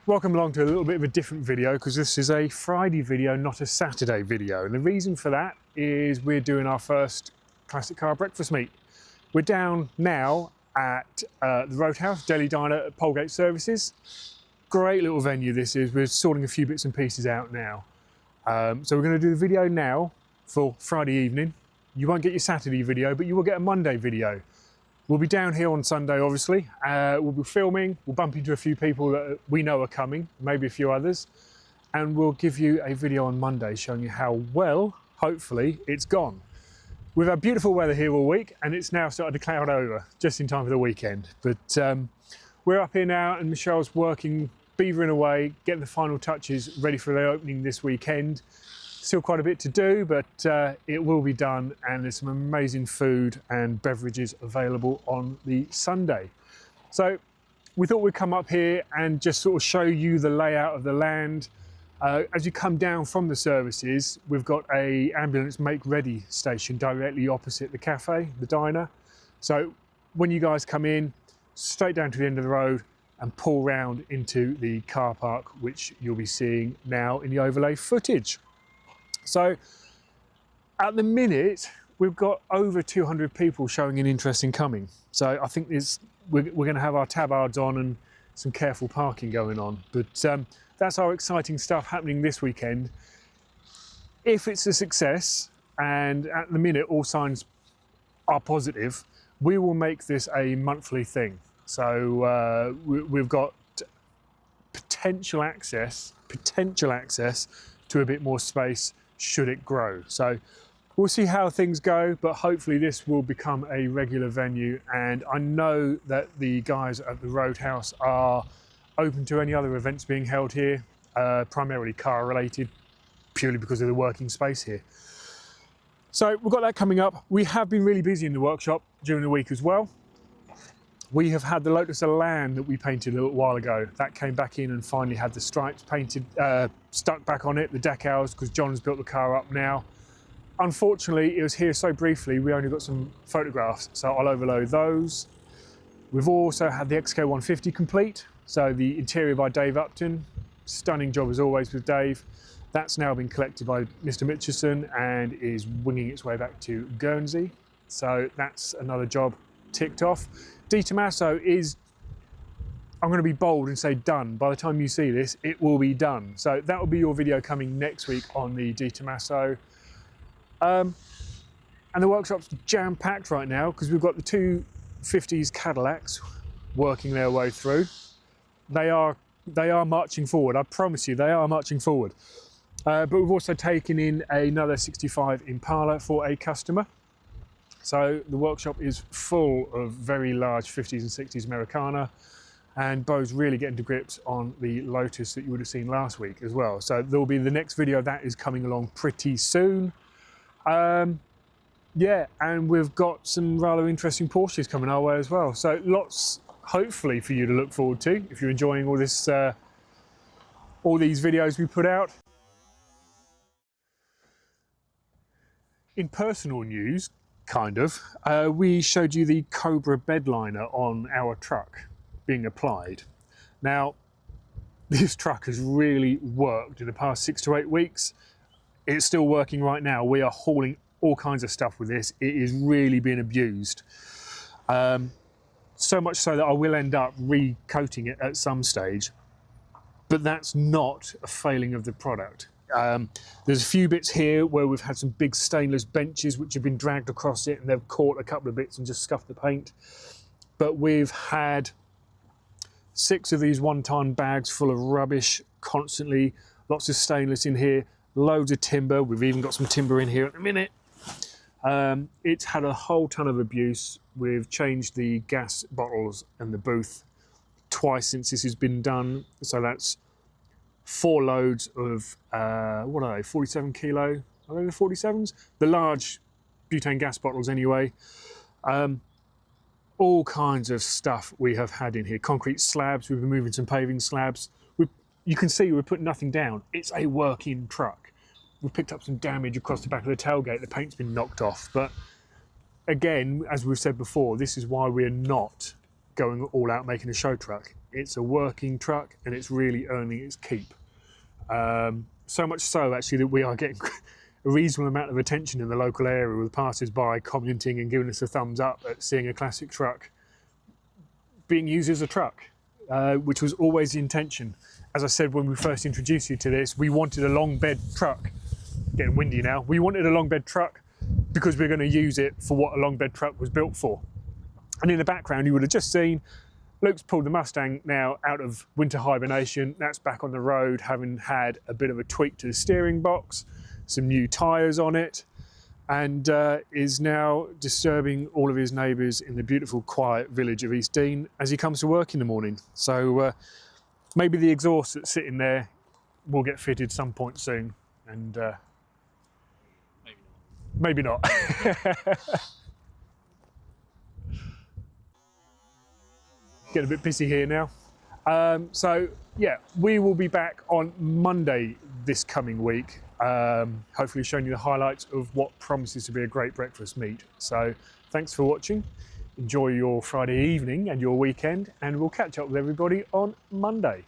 Welcome along to a little bit of a different video because this is a Friday video, not a Saturday video. And the reason for that is we're doing our first classic car breakfast meet. We're down now at the RoadHouse Deli and Diner at Polegate Services. Great little venue this is. We're sorting a few bits and pieces out now. So we're going to do the video now for Friday evening. You won't get your Saturday video, but you will get a Monday video. We'll be down here on Sunday, obviously. We'll be filming, we'll bump into a few people that we know are coming, maybe a few others, and we'll give you a video on Monday showing you how well, hopefully, it's gone. We've had beautiful weather here all week, and it's now started to cloud over, just in time for the weekend. But we're up here now, and Michelle's working, beavering away, getting the final touches ready for the opening this weekend. Still quite a bit to do, but it will be done, and there's some amazing food and beverages available on the Sunday. So we thought we'd come up here and just sort of show you the layout of the land. As you come down from the services, we've got a ambulance make ready station directly opposite the cafe, the diner. So when you guys come in, straight down to the end of the road and pull round into the car park, which you'll be seeing now in the overlay footage. So at the minute, we've got over 200 people showing an interest in coming. So I think we're going to have our tabards on and some careful parking going on. But that's our exciting stuff happening this weekend. If it's a success, and at the minute all signs are positive, we will make this a monthly thing. So we've got potential access to a bit more space should it grow. So we'll see how things go, but hopefully this will become a regular venue. And I know that the guys at the RoadHouse are open to any other events being held here, primarily car related, purely because of the working space here. So we've got that coming up. We have been really busy in the workshop during the week as well. We have had the Lotus Elans that we painted a little while ago. That came back in and finally had the stripes painted, stuck back on it, the decals, because John's built the car up now. Unfortunately, it was here so briefly, we only got some photographs, so I'll overload those. We've also had the XK150 complete, so the interior by Dave Upton. Stunning job as always with Dave. That's now been collected by Mr. Mitchison and is winging its way back to Guernsey. So that's another job ticked off. Detomaso is, I'm going to be bold and say done. By the time you see this, it will be done. So that will be your video coming next week on the Detomaso. And the workshop's jam-packed right now because we've got the 250s Cadillacs working their way through. They are marching forward. I promise you, they are marching forward. But we've also taken in another 65 Impala for a customer. So the workshop is full of very large 50s and 60s Americana, and Bo's really getting to grips on the Lotus that you would have seen last week as well. So there will be the next video of that is coming along pretty soon. Yeah, and we've got some rather interesting Porsches coming our way as well. So lots, hopefully, for you to look forward to if you're enjoying all this, all these videos we put out. In personal news, kind of, we showed you the Cobra bed liner on our truck being applied. Now, this truck has really worked in the past 6 to 8 weeks. It's still working right now. We are hauling all kinds of stuff with this. It is really being abused. So much so that I will end up recoating it at some stage, but that's not a failing of the product. There's a few bits here where we've had some big stainless benches which have been dragged across it and they've caught a couple of bits and just scuffed the paint. But we've had 6 of these 1-ton bags full of rubbish constantly, lots of stainless in here, loads of timber. We've even got some timber in here at the minute. It's had a whole ton of abuse. We've changed the gas bottles and the booth twice since this has been done. So that's 4 loads of, what are they, 47 kilo? Are they the 47s? The large butane gas bottles anyway. All kinds of stuff we have had in here. Concrete slabs, we've been moving some paving slabs. You can see we're putting nothing down. It's a working truck. We've picked up some damage across the back of the tailgate. The paint's been knocked off. But again, as we've said before, this is why we're not going all out making a show truck. It's a working truck and it's really earning its keep. So much so actually that we are getting a reasonable amount of attention in the local area with passers-by commenting and giving us a thumbs up at seeing a classic truck being used as a truck, which was always the intention. As I said when we first introduced you to this, we wanted a long bed truck. Getting windy now. We wanted a long bed truck because we're going to use it for what a long bed truck was built for. And in the background you would have just seen Luke's pulled the Mustang now out of winter hibernation. That's back on the road, having had a bit of a tweak to the steering box, some new tyres on it, and is now disturbing all of his neighbours in the beautiful quiet village of East Dean as he comes to work in the morning. So maybe the exhaust that's sitting there will get fitted some point soon, and maybe not. Getting a bit pissy here now. So yeah, we will be back on Monday this coming week, hopefully showing you the highlights of what promises to be a great breakfast meet. So thanks for watching, enjoy your Friday evening and your weekend, and we'll catch up with everybody on Monday.